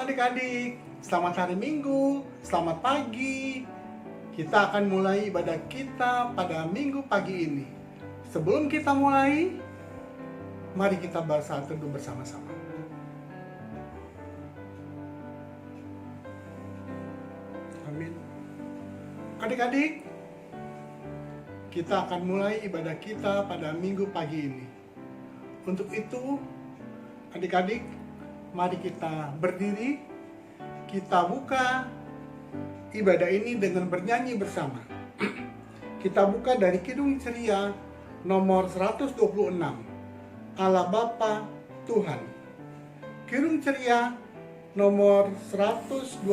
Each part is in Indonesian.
adik-adik, selamat hari Minggu, selamat pagi. Kita akan mulai ibadah kita pada Minggu pagi ini. Sebelum kita mulai, mari kita bersaat teduh bersama-sama. Amin. Adik-adik, kita akan mulai ibadah kita pada Minggu pagi ini. Untuk itu, adik-adik, mari kita berdiri, kita buka ibadah ini dengan bernyanyi bersama. Kita buka dari Kidung Ceria nomor 126, Allah Bapa Tuhan. Kidung Ceria nomor 126,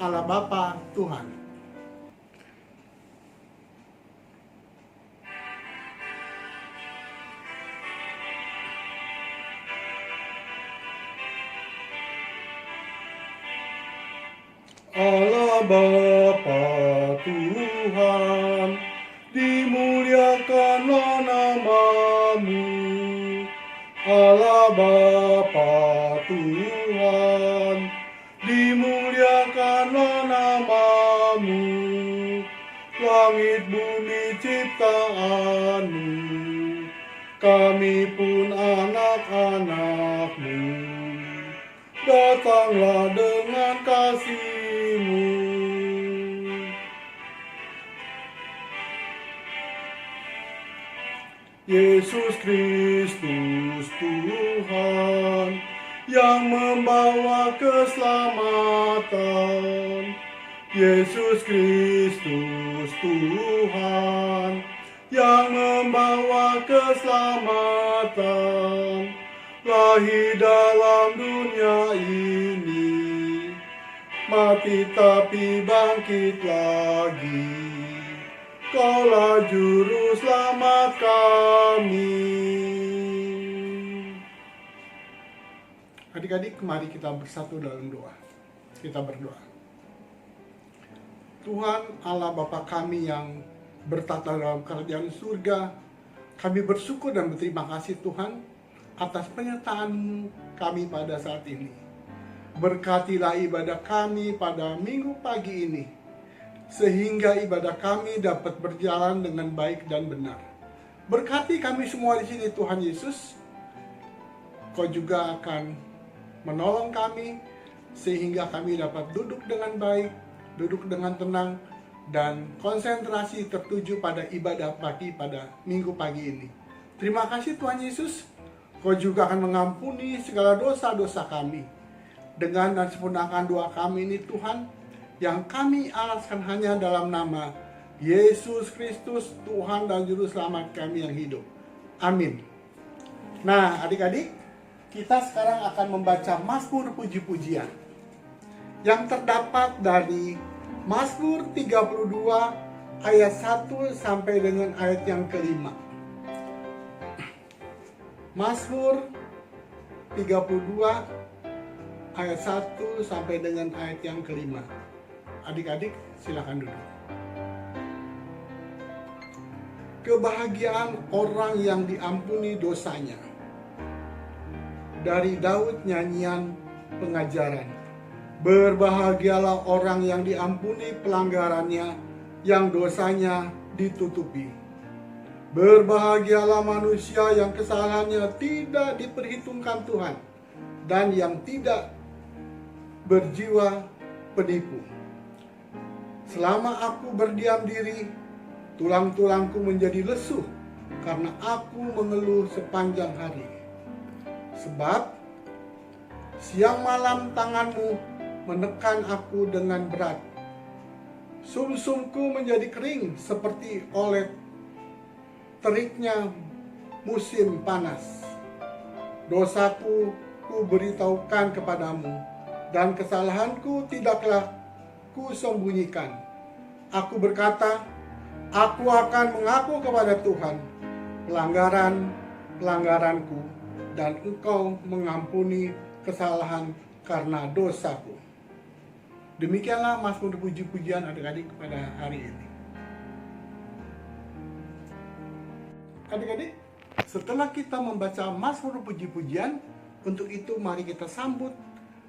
Allah Bapa Tuhan. Allah Bapa Tuhan, dimuliakanlah nama-Mu. Allah Bapa Tuhan, dimuliakanlah nama-Mu. Langit bumi ciptaan-Mu, kami pun anak-anak-Mu. Datanglah dengan kasih-Mu. Yesus Kristus Tuhan yang membawa keselamatan. Yesus Kristus Tuhan yang membawa keselamatan. Lahir dalam dunia ini, mati tapi bangkit lagi. Kaulah juru selamat kami. Adik-adik, mari kita bersatu dalam doa. Kita berdoa. Tuhan Allah Bapa kami yang bertata dalam kerajaan surga, kami bersyukur dan berterima kasih Tuhan atas penyertaan kami pada saat ini. Berkatilah ibadah kami pada Minggu pagi ini, sehingga ibadah kami dapat berjalan dengan baik dan benar. Berkati kami semua di sini Tuhan Yesus. Kau juga akan menolong kami, sehingga kami dapat duduk dengan baik, duduk dengan tenang, dan konsentrasi tertuju pada ibadah pagi pada Minggu pagi ini. Terima kasih Tuhan Yesus. Kau juga akan mengampuni segala dosa-dosa kami. Dengan dan sempurnakan doa kami ini Tuhan, yang kami alaskan hanya dalam nama Yesus Kristus, Tuhan dan Juru Selamat kami yang hidup. Amin. Nah adik-adik, kita sekarang akan membaca Mazmur puji-pujian yang terdapat dari Mazmur 32 ayat 1 sampai dengan ayat yang kelima. Mazmur 32 ayat 1 sampai dengan ayat yang kelima. Adik-adik silakan duduk. Kebahagiaan orang yang diampuni dosanya. Dari Daud nyanyian pengajaran. Berbahagialah orang yang diampuni pelanggarannya, yang dosanya ditutupi. Berbahagialah manusia yang kesalahannya tidak diperhitungkan Tuhan, dan yang tidak berjiwa penipu. Selama aku berdiam diri, tulang-tulangku menjadi lesuh, karena aku mengeluh sepanjang hari. Sebab siang malam tanganmu menekan aku dengan berat. Sumsumku menjadi kering seperti oleh teriknya musim panas. Dosaku ku beritahukan kepadamu, dan kesalahanku tidaklah ku sembunyikan. Aku berkata, aku akan mengaku kepada Tuhan pelanggaranku, dan Engkau mengampuni kesalahan karena dosaku. Demikianlah Mazmur puji-pujian adik-adik pada hari ini. Adik-adik, setelah kita membaca Mazmur puji-pujian, untuk itu mari kita sambut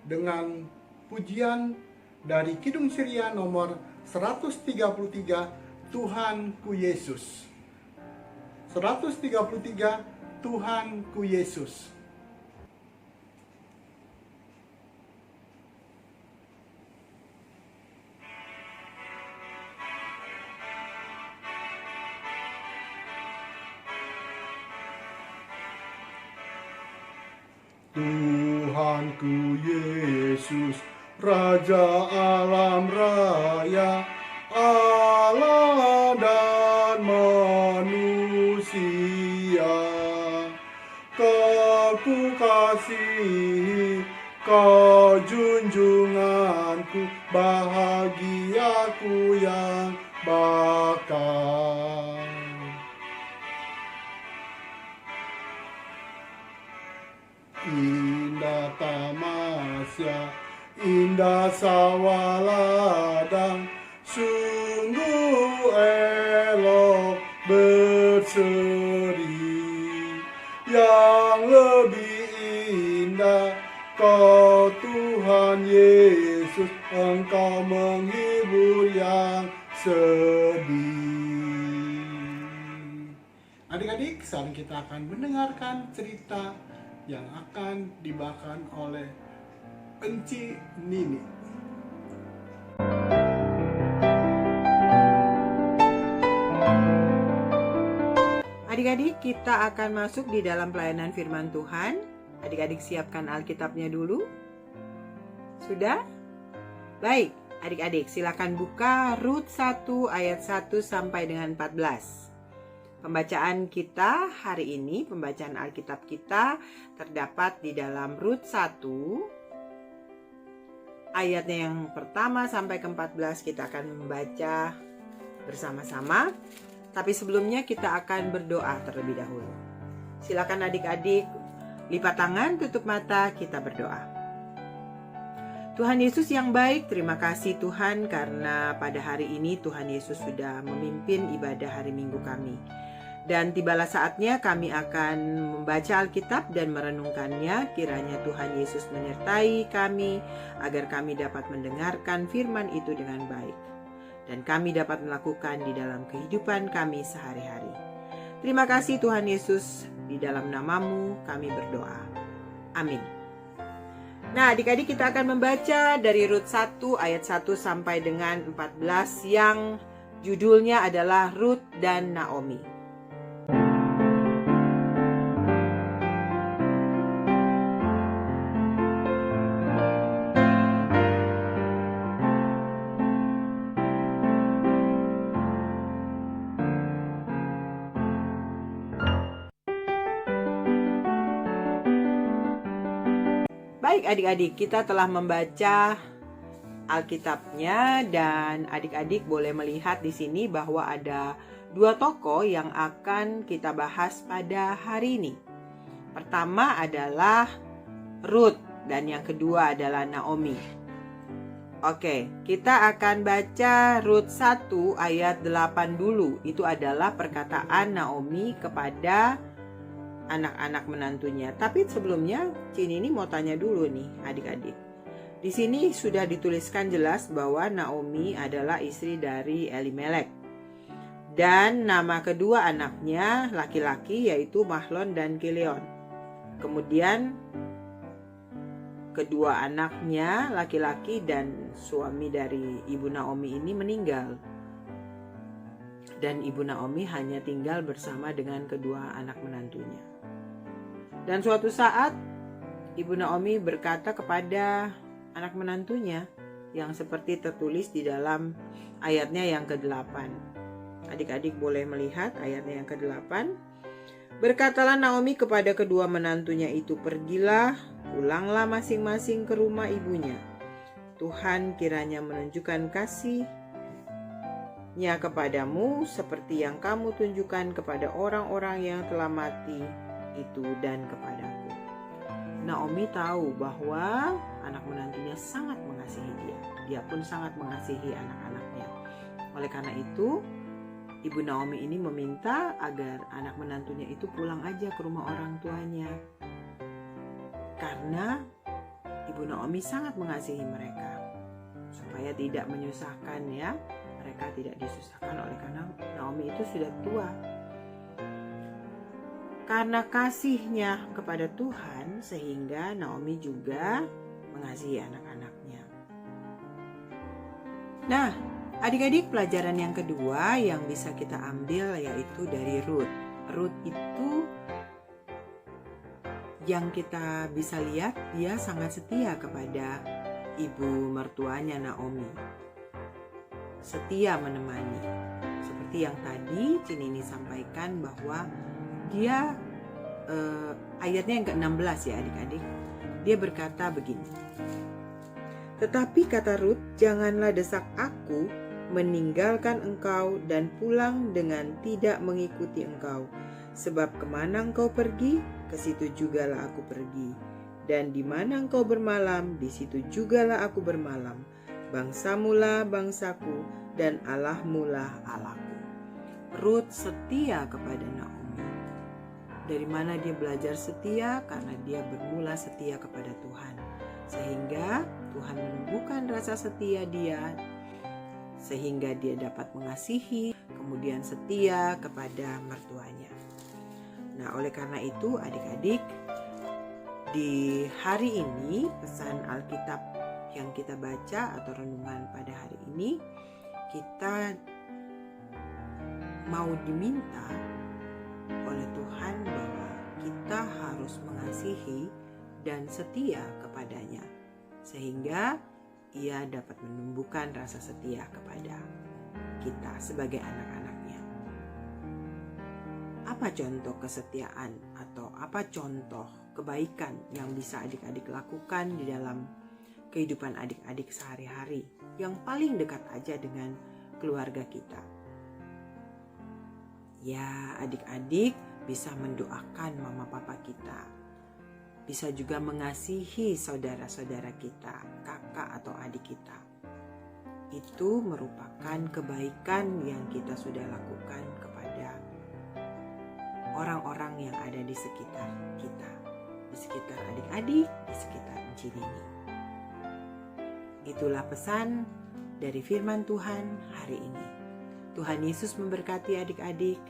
dengan pujian dari Kidung Syria nomor 133, Tuhanku Yesus. 133, Tuhanku Yesus. Tuhanku Yesus, Raja alam raya, Allah dan manusia. Kau ku kasihi, Kau junjunganku, bahagiaku yang bakal. Indah tamasya, indah sawah ladang, sungguh elok berseri. Yang lebih indah, Kau Tuhan Yesus, Engkau menghibur yang sedih. Adik-adik, sekarang kita akan mendengarkan cerita yang akan dibawakan oleh Enci Nini. Adik-adik, kita akan masuk di dalam pelayanan firman Tuhan. Adik-adik siapkan Alkitabnya dulu. Sudah? Baik, adik-adik silakan buka Rut 1 ayat 1 sampai dengan 14. Pembacaan kita hari ini, pembacaan Alkitab kita terdapat di dalam Rut 1 ayatnya yang pertama sampai ke 14. Kita akan membaca bersama-sama. Tapi sebelumnya kita akan berdoa terlebih dahulu. Silakan adik-adik lipat tangan, tutup mata, kita berdoa. Tuhan Yesus yang baik, terima kasih Tuhan karena pada hari ini Tuhan Yesus sudah memimpin ibadah hari Minggu kami. Dan tibalah saatnya kami akan membaca Alkitab dan merenungkannya. Kiranya Tuhan Yesus menyertai kami agar kami dapat mendengarkan firman itu dengan baik. Dan kami dapat melakukan di dalam kehidupan kami sehari-hari. Terima kasih Tuhan Yesus, di dalam nama-Mu kami berdoa. Amin. Nah, adik-adik kita akan membaca dari Rut 1 ayat 1 sampai dengan 14 yang judulnya adalah Rut dan Naomi. Baik adik-adik, kita telah membaca Alkitabnya dan adik-adik boleh melihat di sini bahwa ada dua tokoh yang akan kita bahas pada hari ini. Pertama adalah Rut dan yang kedua adalah Naomi. Oke, kita akan baca Rut 1 ayat 8 dulu. Itu adalah perkataan Naomi kepada anak-anak menantunya. Tapi sebelumnya, Cini ini mau tanya dulu nih adik-adik. Di sini sudah dituliskan jelas bahwa Naomi adalah istri dari Elimelek. Dan nama kedua anaknya laki-laki yaitu Mahlon dan Kilion. Kemudian kedua anaknya laki-laki dan suami dari Ibu Naomi ini meninggal. Dan Ibu Naomi hanya tinggal bersama dengan kedua anak menantunya. Dan suatu saat Ibu Naomi berkata kepada anak menantunya yang seperti tertulis di dalam ayatnya yang ke-8. Adik-adik boleh melihat ayatnya yang ke-8. Berkatalah Naomi kepada kedua menantunya itu, pergilah, pulanglah masing-masing ke rumah ibunya. Tuhan kiranya menunjukkan kasih-Nya kepadamu seperti yang kamu tunjukkan kepada orang-orang yang telah mati itu dan kepadaku. Naomi tahu bahwa anak menantunya sangat mengasihi dia. Dia pun sangat mengasihi anak-anaknya. Oleh karena itu, Ibu Naomi ini meminta agar anak menantunya itu pulang aja ke rumah orang tuanya. Karena Ibu Ibu Naomi sangat mengasihi mereka supaya tidak menyusahkan ya. Mereka tidak disusahkan oleh karena Naomi itu sudah tua. Karena kasihnya kepada Tuhan sehingga Naomi juga mengasihi anak-anaknya. Nah, adik-adik, pelajaran yang kedua yang bisa kita ambil yaitu dari Ruth. Ruth itu yang kita bisa lihat dia sangat setia kepada ibu mertuanya Naomi. Setia menemani. Seperti yang tadi Cinini sampaikan bahwa dia ayatnya yang ke-16 ya adik-adik. Dia berkata begini. Tetapi kata Ruth, janganlah desak aku meninggalkan engkau dan pulang dengan tidak mengikuti engkau. Sebab kemana engkau pergi, ke situ jugalah aku pergi. Dan di mana engkau bermalam, di situ jugalah aku bermalam. Bangsamulah bangsaku dan Allahmulah Allahku. Ruth setia kepada Naomi. Dari mana dia belajar setia? Karena dia bermula setia kepada Tuhan. Sehingga Tuhan menumbuhkan rasa setia dia. Sehingga dia dapat mengasihi, kemudian setia kepada mertuanya. Nah, oleh karena itu adik-adik, di hari ini pesan Alkitab yang kita baca atau renungan pada hari ini, kita mau diminta oleh Tuhan bahwa kita harus mengasihi dan setia kepadanya sehingga ia dapat menumbuhkan rasa setia kepada kita sebagai anak-anaknya. Apa contoh kesetiaan atau apa contoh kebaikan yang bisa adik-adik lakukan di dalam kehidupan adik-adik sehari-hari yang paling dekat aja dengan keluarga kita? Ya, adik-adik bisa mendoakan mama papa kita. Bisa juga mengasihi saudara-saudara kita, kakak atau adik kita. Itu merupakan kebaikan yang kita sudah lakukan kepada orang-orang yang ada di sekitar kita. Di sekitar adik-adik, di sekitar Cinini. Itulah pesan dari firman Tuhan hari ini. Tuhan Yesus memberkati adik-adik.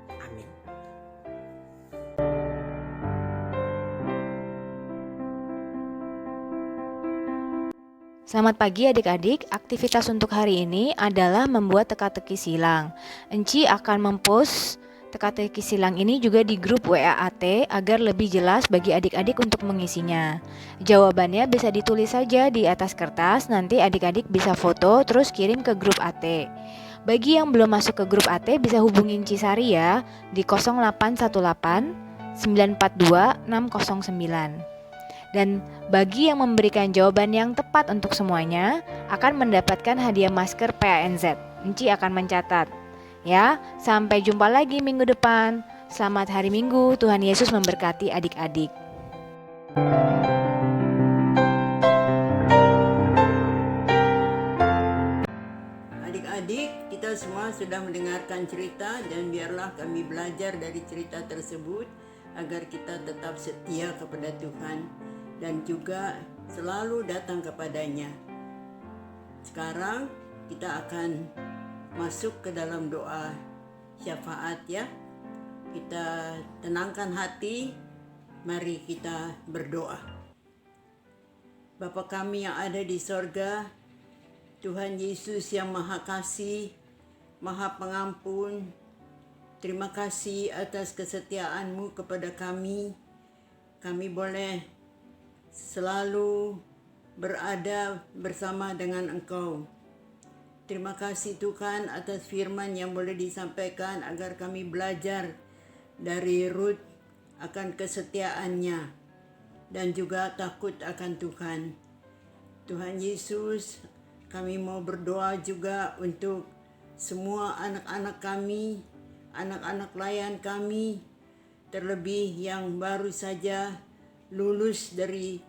Amin. Selamat pagi adik-adik, aktivitas untuk hari ini adalah membuat teka-teki silang. Enci akan mempost teka-teki silang ini juga di grup WA-AT agar lebih jelas bagi adik-adik untuk mengisinya. Jawabannya bisa ditulis saja di atas kertas, nanti adik-adik bisa foto terus kirim ke grup AT. Bagi yang belum masuk ke grup AT bisa hubungin Cisari ya di 0818 942 609. Dan bagi yang memberikan jawaban yang tepat untuk semuanya akan mendapatkan hadiah masker PANZ. Enci akan mencatat. Ya, sampai jumpa lagi minggu depan. Selamat hari Minggu, Tuhan Yesus memberkati adik-adik. Adik-adik, kita semua sudah mendengarkan cerita dan biarlah kami belajar dari cerita tersebut agar kita tetap setia kepada Tuhan dan juga selalu datang kepadanya. Sekarang kita akan masuk ke dalam doa syafaat ya. Kita tenangkan hati, mari kita berdoa. Bapa kami yang ada di sorga, Tuhan Yesus yang Maha Kasih, Maha Pengampun, terima kasih atas kesetiaan-Mu kepada kami. Kami boleh selalu berada bersama dengan Engkau. Terima kasih Tuhan atas firman yang boleh disampaikan agar kami belajar dari Ruth akan kesetiaannya dan juga takut akan Tuhan. Tuhan Yesus, kami mau berdoa juga untuk semua anak-anak kami, anak-anak layan kami, terlebih yang baru saja lulus dari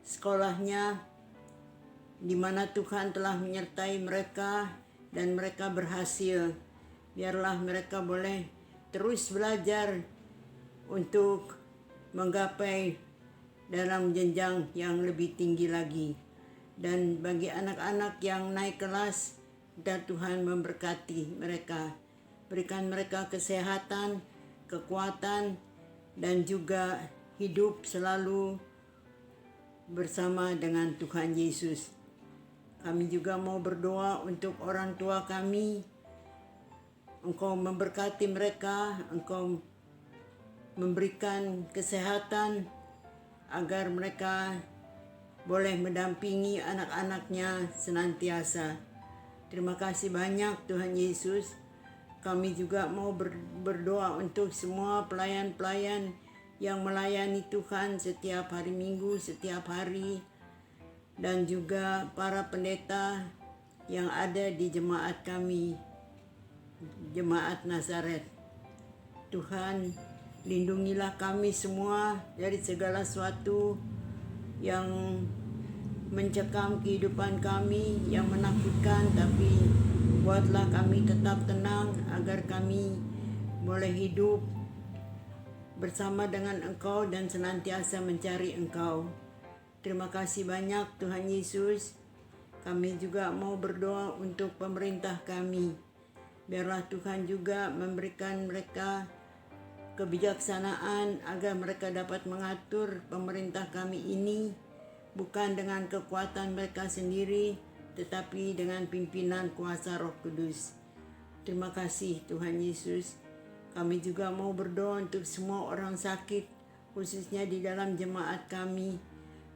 sekolahnya, di mana Tuhan telah menyertai mereka dan mereka berhasil. Biarlah mereka boleh terus belajar untuk menggapai dalam jenjang yang lebih tinggi lagi. Dan bagi anak-anak yang naik kelas, dan Tuhan memberkati mereka. Berikan mereka kesehatan, kekuatan, dan juga hidup selalu bersama dengan Tuhan Yesus. Kami juga mau berdoa untuk orang tua kami. Engkau memberkati mereka, Engkau memberikan kesehatan agar mereka boleh mendampingi anak-anaknya senantiasa. Terima kasih banyak Tuhan Yesus. Kami juga mau berdoa untuk semua pelayan-pelayan yang melayani Tuhan setiap hari Minggu, setiap hari, dan juga para pendeta yang ada di jemaat kami, Jemaat Nazaret. Tuhan, lindungilah kami semua dari segala sesuatu yang mencekam kehidupan kami, yang menakutkan, tapi buatlah kami tetap tenang agar kami boleh hidup bersama dengan Engkau dan senantiasa mencari Engkau. Terima kasih banyak Tuhan Yesus. Kami juga mau berdoa untuk pemerintah kami. Biarlah Tuhan juga memberikan mereka kebijaksanaan agar mereka dapat mengatur pemerintah kami ini bukan dengan kekuatan mereka sendiri, tetapi dengan pimpinan kuasa Roh Kudus. Terima kasih Tuhan Yesus. Kami juga mau berdoa untuk semua orang sakit, khususnya di dalam jemaat kami.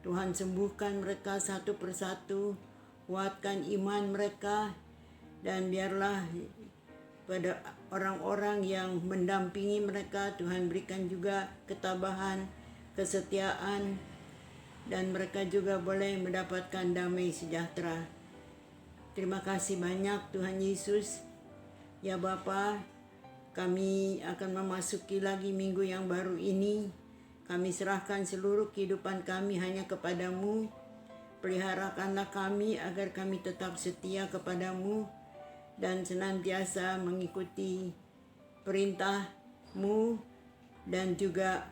Tuhan sembuhkan mereka satu persatu, kuatkan iman mereka, dan biarlah pada orang-orang yang mendampingi mereka, Tuhan berikan juga ketabahan, kesetiaan, dan mereka juga boleh mendapatkan damai sejahtera. Terima kasih banyak Tuhan Yesus. Ya Bapa, kami akan memasuki lagi minggu yang baru ini. Kami serahkan seluruh kehidupan kami hanya kepadamu. Peliharakanlah kami agar kami tetap setia kepadamu dan senantiasa mengikuti perintah-Mu dan juga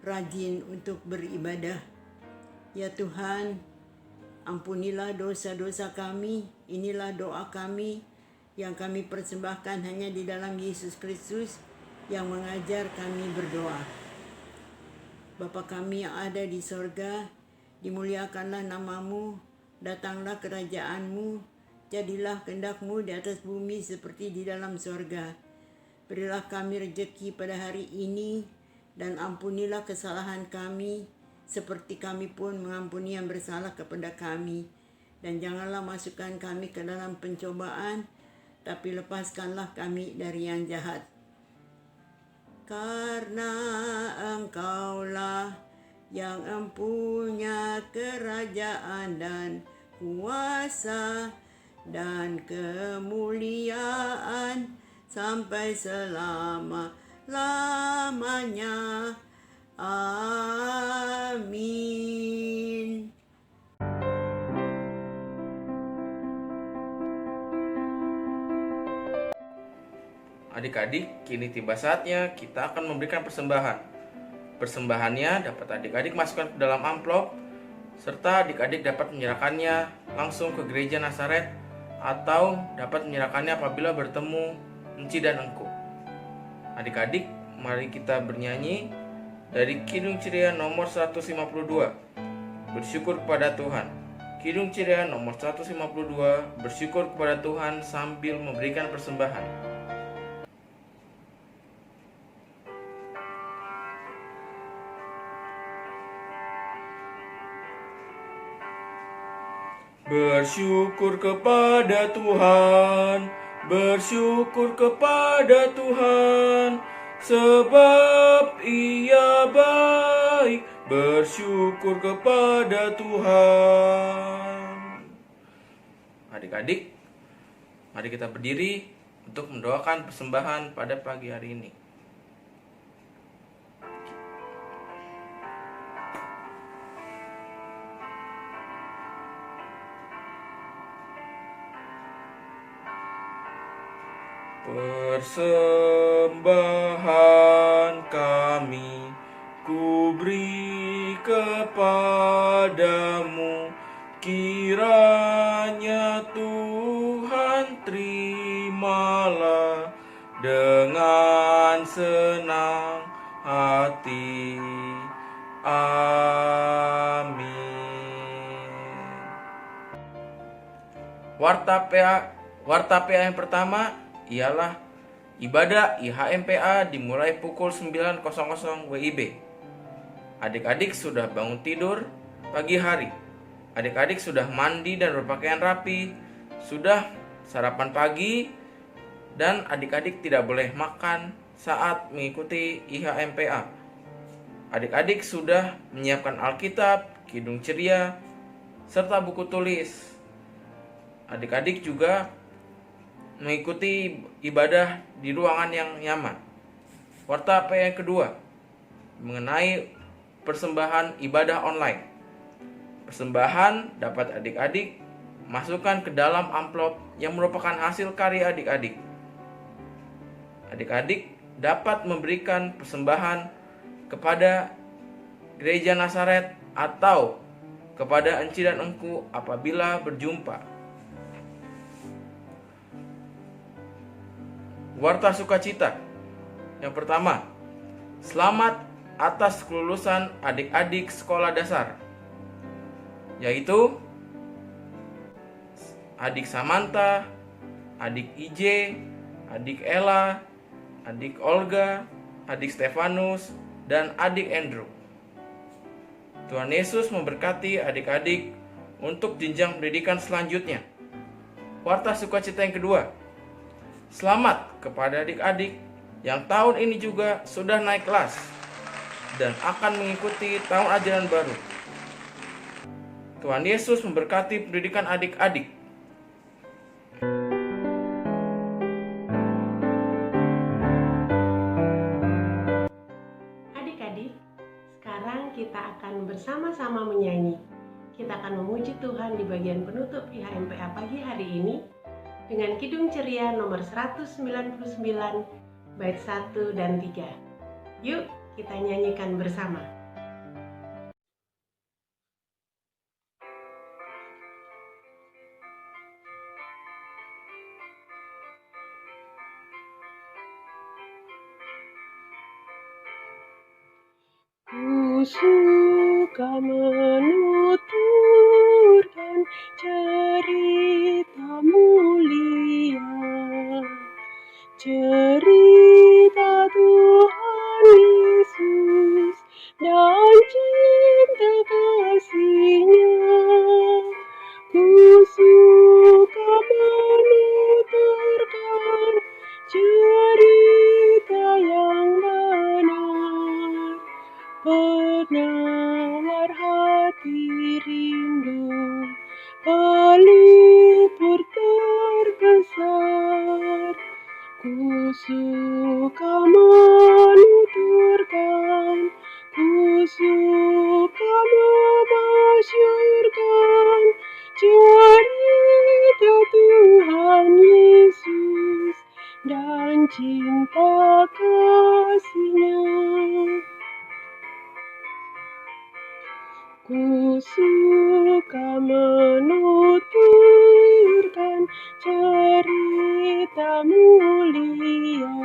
rajin untuk beribadah. Ya Tuhan, ampunilah dosa-dosa kami. Inilah doa kami yang kami persembahkan hanya di dalam Yesus Kristus yang mengajar kami berdoa. Bapa kami yang ada di sorga, dimuliakanlah nama-Mu, datanglah kerajaan-Mu, jadilah kehendak-Mu di atas bumi seperti di dalam sorga. Berilah kami rejeki pada hari ini, dan ampunilah kesalahan kami, seperti kami pun mengampuni yang bersalah kepada kami. Dan janganlah masukkan kami ke dalam pencobaan, tapi lepaskanlah kami dari yang jahat. Karena Engkaulah yang empunya kerajaan dan kuasa dan kemuliaan sampai selama-lamanya. Amin. Adik-adik, kini tiba saatnya kita akan memberikan persembahan. Persembahannya dapat adik-adik masukkan ke dalam amplop, serta adik-adik dapat menyerahkannya langsung ke gereja Nazaret atau dapat menyerahkannya apabila bertemu Enci dan Engku. Adik-adik, mari kita bernyanyi dari Kidung Ceria nomor 152. Bersyukur kepada Tuhan. Kidung Ceria nomor 152, bersyukur kepada Tuhan sambil memberikan persembahan. Bersyukur kepada Tuhan, bersyukur kepada Tuhan, sebab Ia baik, bersyukur kepada Tuhan. Adik-adik, mari kita berdiri untuk mendoakan persembahan pada pagi hari ini. Persembahan kami ku beri kepada padamu, kiranya Tuhan terimalah dengan senang hati. Amin. Warta PA yang pertama ialah ibadah IHMPA dimulai pukul 9.00 WIB. Adik-adik sudah bangun tidur pagi hari. Adik-adik sudah mandi dan berpakaian rapi, sudah sarapan pagi, dan adik-adik tidak boleh makan saat mengikuti IHMPA. Adik-adik sudah menyiapkan Alkitab, Kidung Ceria, serta buku tulis. Adik-adik juga mengikuti ibadah di ruangan yang nyaman. Warta PA yang kedua mengenai persembahan ibadah online. Persembahan dapat adik-adik masukkan ke dalam amplop yang merupakan hasil karya adik-adik. Adik-adik dapat memberikan persembahan kepada Gereja Nasaret atau kepada Enci dan Engku apabila berjumpa. Warta sukacita. Yang pertama, selamat atas kelulusan adik-adik sekolah dasar, yaitu adik Samantha, adik IJ, adik Ella, adik Olga, adik Stefanus, dan adik Andrew. Tuhan Yesus memberkati adik-adik untuk jenjang pendidikan selanjutnya. Warta sukacita yang kedua, selamat kepada adik-adik yang tahun ini juga sudah naik kelas dan akan mengikuti tahun ajaran baru. Tuhan Yesus memberkati pendidikan adik-adik. Adik-adik, sekarang kita akan bersama-sama menyanyi. Kita akan memuji Tuhan di bagian penutup IHMPA pagi hari ini dengan Kidung Ceria nomor 199 bait 1 dan 3. Yuk kita nyanyikan bersama. Ku suka menuturkan cerita mulia, cerita Tuhan Yesus dan cinta kasih-Nya. Ku suka menuturkan cerita yang benar, penawar hati rindu, pelipur terkesan. Ku suka menuturkan, ku suka memasyurkan cerita Tuhan Yesus dan cinta kasih-Nya. Ku suka menuturkan cerita mulia,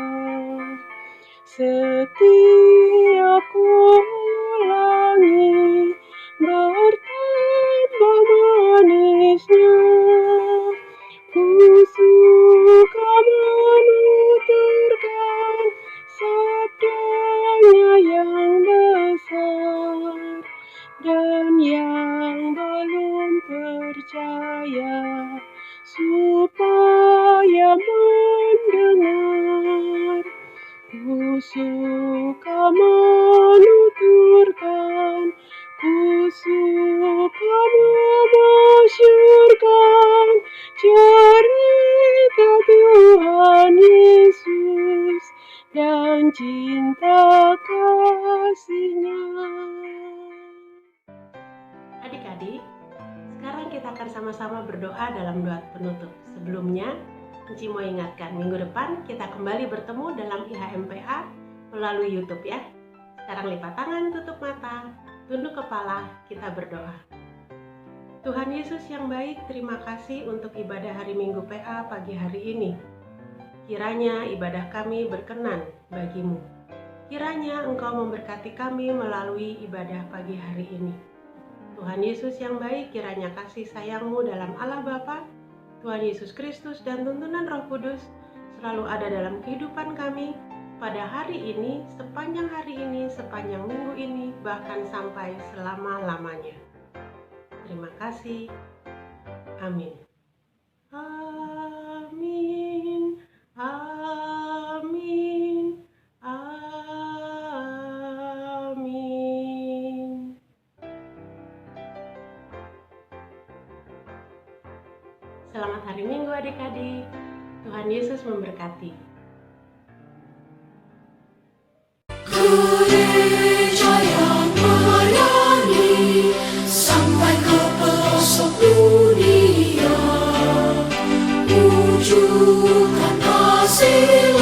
setiap ku ulangi bertambah manisnya. Ku suka menuturkan sabdanya yang besar, dan yang belum percaya supaya mendengar. Ku suka menuturkan, ku suka memasyurkan cerita Tuhan Yesus dan cinta kasih-Nya. Adik-adik, sekarang kita akan sama-sama berdoa dalam doa penutup. Sebelumnya, Enci mau ingatkan, minggu depan kita kembali bertemu dalam IHMPA melalui YouTube ya. Sekarang lipat tangan, tutup mata. Tunduk kepala, kita berdoa. Tuhan Yesus yang baik, terima kasih untuk ibadah hari Minggu PA pagi hari ini. Kiranya ibadah kami berkenan bagimu. Kiranya Engkau memberkati kami melalui ibadah pagi hari ini. Tuhan Yesus yang baik, kiranya kasih sayang-Mu dalam Allah Bapa, Tuhan Yesus Kristus dan tuntunan Roh Kudus selalu ada dalam kehidupan kami pada hari ini, sepanjang hari ini, sepanjang minggu ini, bahkan sampai selama-lamanya. Terima kasih. Amin. Amin. Amin. Amin. Selamat hari Minggu adik-adik. Tuhan Yesus memberkati. Gereja yang melayani sampai ke pelosok dunia, wujudkan kasih.